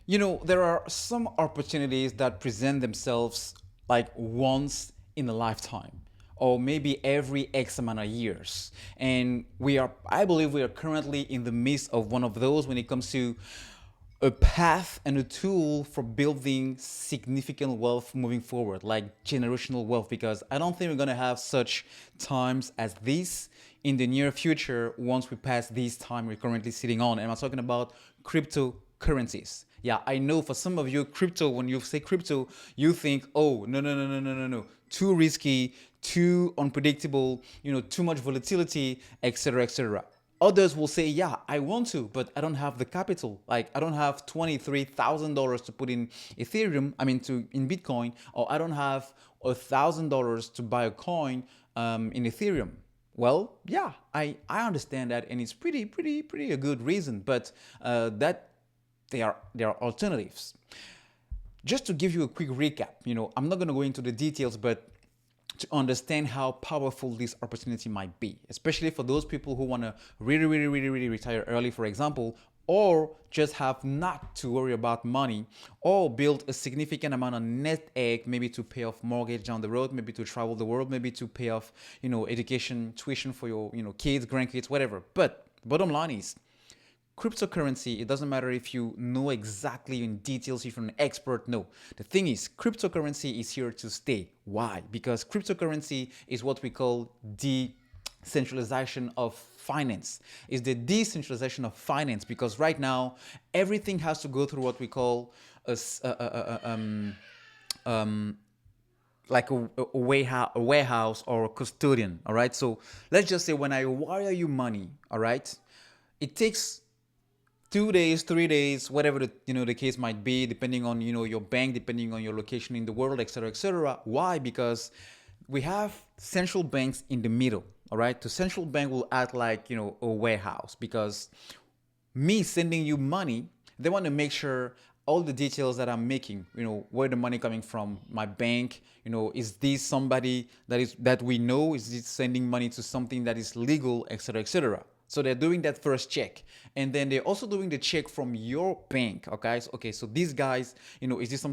There are some opportunities that present themselves like once in a lifetime or maybe every X amount of years. And I believe we are currently in the midst of one of those when it comes to a path and a tool for building significant wealth moving forward, like generational wealth, because I don't think we're going to have such times as this in the near future once we pass this time we're currently sitting on. And I'm talking about cryptocurrencies. Yeah, I know for some of you, crypto, when you say crypto, you think, oh, no, no, no, no, no, no, no, too risky, too unpredictable, too much volatility, etc., etc. Others will say, yeah, I want to, but I don't have the capital. Like I don't have $23,000 to put in Ethereum, in Bitcoin, or I don't have $1,000 to buy a coin in Ethereum. Well, yeah, I understand that, and it's pretty a good reason, but that there are alternatives. Just to give you a quick recap, I'm not going to go into the details, but to understand how powerful this opportunity might be, especially for those people who want to really, really, really, really retire early, for example, or just have not to worry about money, or build a significant amount of net egg, maybe to pay off mortgage down the road, maybe to travel the world, maybe to pay off, education, tuition for your, kids, grandkids, whatever. But bottom line is, cryptocurrency, it doesn't matter if you know exactly in details, if you're an expert. No, the thing is, cryptocurrency is here to stay. Why? Because cryptocurrency is what we call decentralization of finance. Is the decentralization of finance, because right now everything has to go through what we call like a warehouse or a custodian. All right, so let's just say when I wire you money, all right, it takes 2 days, 3 days, whatever the case might be, depending on your bank, depending on your location in the world, etc., etc. Why? Because we have central banks in the middle. All right, the central bank will act like a warehouse, because me sending you money, they want to make sure all the details that I'm making, where the money coming from, my bank, is this somebody that we know, is it sending money to something that is legal, etc., etc. So they're doing that first check, and then they're also doing the check from your bank. Okay, so these guys, is this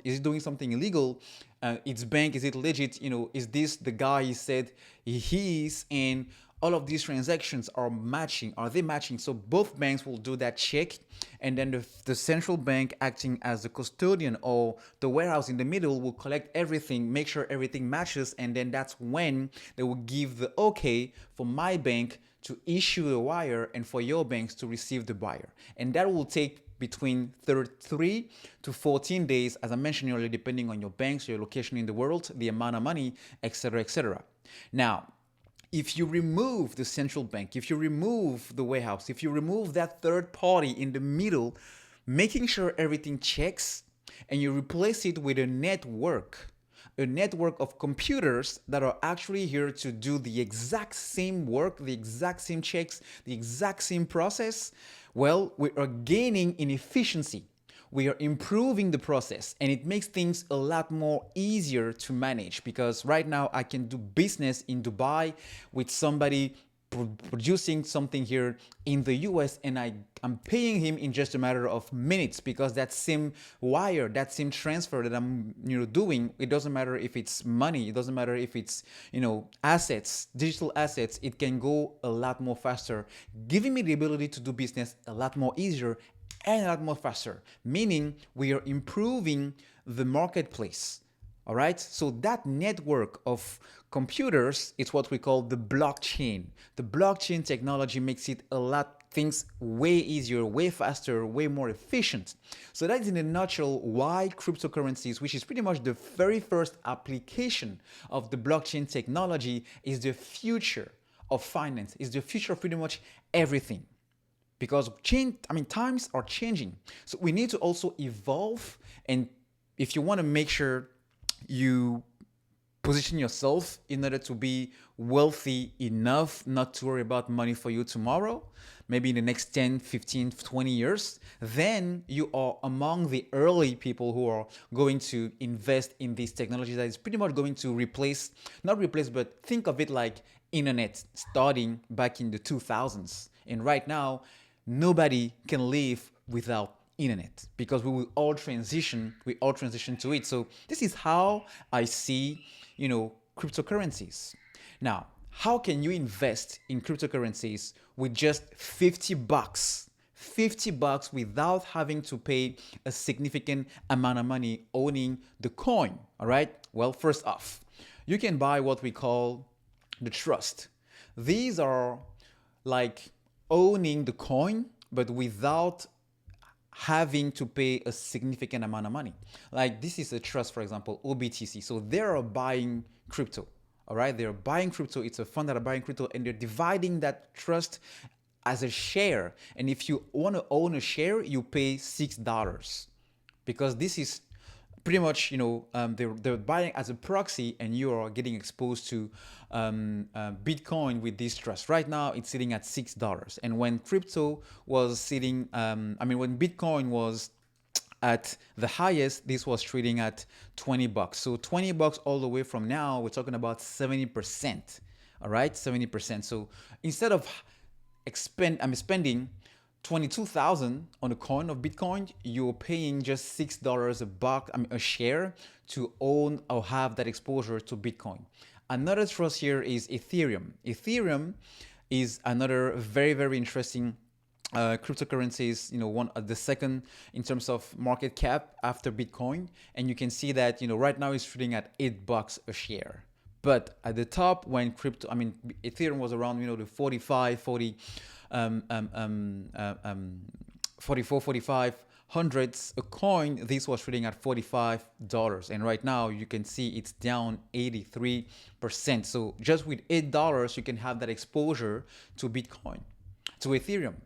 is it doing something illegal? Its bank, is it legit? Is this the guy he said he is? And all of these transactions are matching. Are they matching? So both banks will do that check, and then the central bank, acting as the custodian or the warehouse in the middle, will collect everything, make sure everything matches, and then that's when they will give the okay for my bank to issue the wire and for your banks to receive the wire. And that will take between 3 to 14 days, as I mentioned earlier, depending on your banks, your location in the world, the amount of money, etc., etc. Now, if you remove the central bank, if you remove the warehouse, if you remove that third party in the middle, making sure everything checks, and you replace it with a network of computers that are actually here to do the exact same work, the exact same checks, the exact same process, well, we are gaining in efficiency. We are improving the process, and it makes things a lot more easier to manage, because right now I can do business in Dubai with somebody producing something here in the US, and I'm paying him in just a matter of minutes, because that same wire, that same transfer that I'm doing, it doesn't matter if it's money, it doesn't matter if it's assets, digital assets, it can go a lot more faster, giving me the ability to do business a lot more easier and a lot more faster, meaning we are improving the marketplace. All right, so that network of computers is what we call the blockchain. The blockchain technology makes it a lot things way easier, way faster, way more efficient. So that is in a nutshell why cryptocurrencies, which is pretty much the very first application of the blockchain technology, is the future of finance, is the future of pretty much everything, because times are changing, so we need to also evolve. And if you want to make sure you position yourself in order to be wealthy enough not to worry about money for you tomorrow, maybe in the next 10, 15, 20 years, then you are among the early people who are going to invest in this technology that is pretty much going to not replace, but think of it like internet starting back in the 2000s. And right now, nobody can live without internet, because we all transition to it. So this is how I see, cryptocurrencies. Now, how can you invest in cryptocurrencies with just 50 bucks? 50 bucks without having to pay a significant amount of money owning the coin. All right. Well, first off, you can buy what we call the trust. These are like owning the coin, but without having to pay a significant amount of money. Like this is a trust, for example, OBTC. So they're buying crypto. All right, they're buying crypto. It's a fund that are buying crypto, and they're dividing that trust as a share. And if you want to own a share, you pay $6, because this is pretty much, they're buying as a proxy, and you are getting exposed to Bitcoin with this trust. Right now, it's sitting at $6. And when crypto was sitting, when Bitcoin was at the highest, this was trading at 20 bucks. So 20 bucks all the way from now, we're talking about 70%. All right, 70%. So instead of spending 22,000 on a coin of Bitcoin, you're paying just $6 a share to own or have that exposure to Bitcoin. Another trust here is Ethereum. Ethereum is another very, very interesting cryptocurrencies, the second in terms of market cap after Bitcoin. And you can see that, right now it's trading at $8 a share. But at the top, when Ethereum was around, the 45, 40, 44, 45 hundreds a coin, this was trading at $45. And right now you can see it's down 83%. So just with $8, you can have that exposure to Bitcoin, to Ethereum.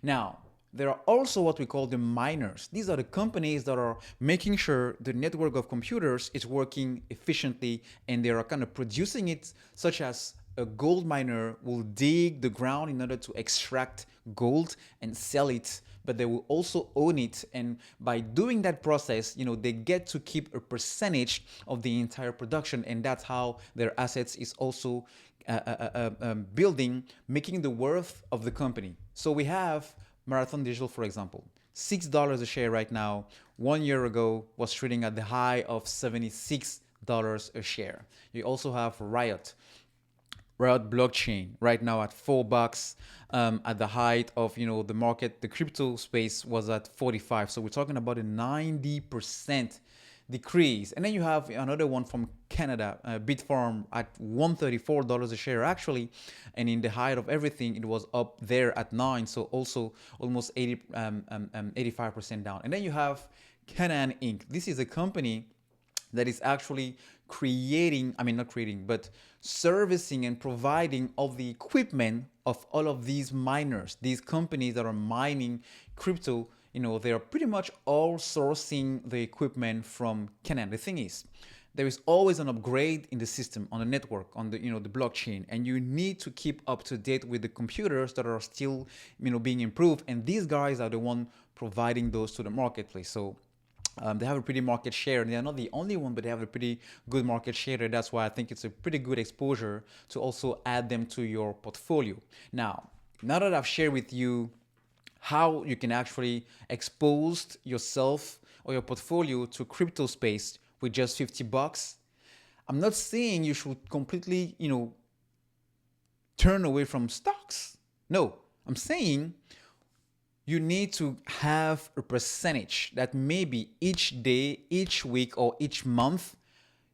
Now, there are also what we call the miners. These are the companies that are making sure the network of computers is working efficiently, and they are kind of producing it, such as a gold miner will dig the ground in order to extract gold and sell it, but they will also own it. And by doing that process, they get to keep a percentage of the entire production, and that's how their assets is also building, making the worth of the company. So we have Marathon Digital, for example, $6 a share right now. 1 year ago was trading at the high of $76 a share. You also have Riot blockchain right now at $4. At the height of the market, the crypto space was at 45. So we're talking about a 90% decrease. And then you have another one from Canada, Bitfarm, at $134 a share actually, and in the height of everything it was up there at 9, so also almost 85% down. And then you have Canaan Inc. This is a company that is actually servicing and providing all the equipment of all of these miners, these companies that are mining crypto. They are pretty much all sourcing the equipment from Canaan. The thing is, there is always an upgrade in the system, on the network, on the the blockchain, and you need to keep up to date with the computers that are still being improved. And these guys are the one providing those to the marketplace. So they have a pretty market share, and they're not the only one, but they have a pretty good market share. That's why I think it's a pretty good exposure to also add them to your portfolio. Now that I've shared with you how you can actually expose yourself or your portfolio to crypto space with just 50 bucks, I'm not saying you should completely, turn away from stocks. No, I'm saying you need to have a percentage that maybe each day, each week, or each month,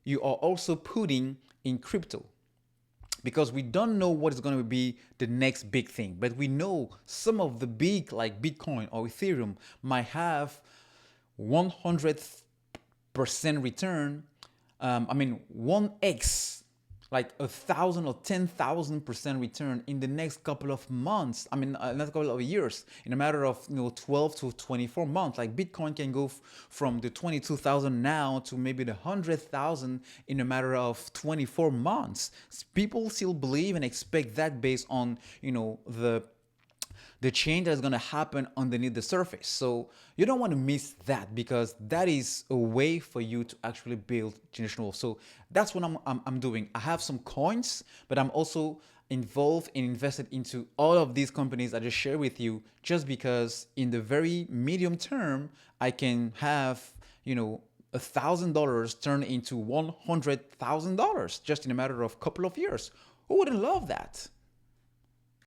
you are also putting in crypto. Because we don't know what is going to be the next big thing, but we know some of the big, like Bitcoin or Ethereum, might have 100% return. 1x, like 1,000 or 10,000% return in the next couple of months. Next couple of years, in a matter of 12 to 24 months. Like Bitcoin can go from the 22,000 now to maybe the 100,000 in a matter of 24 months. People still believe and expect that based on the change that's going to happen underneath the surface. So you don't want to miss that, because that is a way for you to actually build generational wealth. So that's what I'm doing. I have some coins, but I'm also involved and invested into all of these companies I just shared with you, just because in the very medium term, I can have, $1,000 turn into $100,000 just in a matter of couple of years. Who wouldn't love that?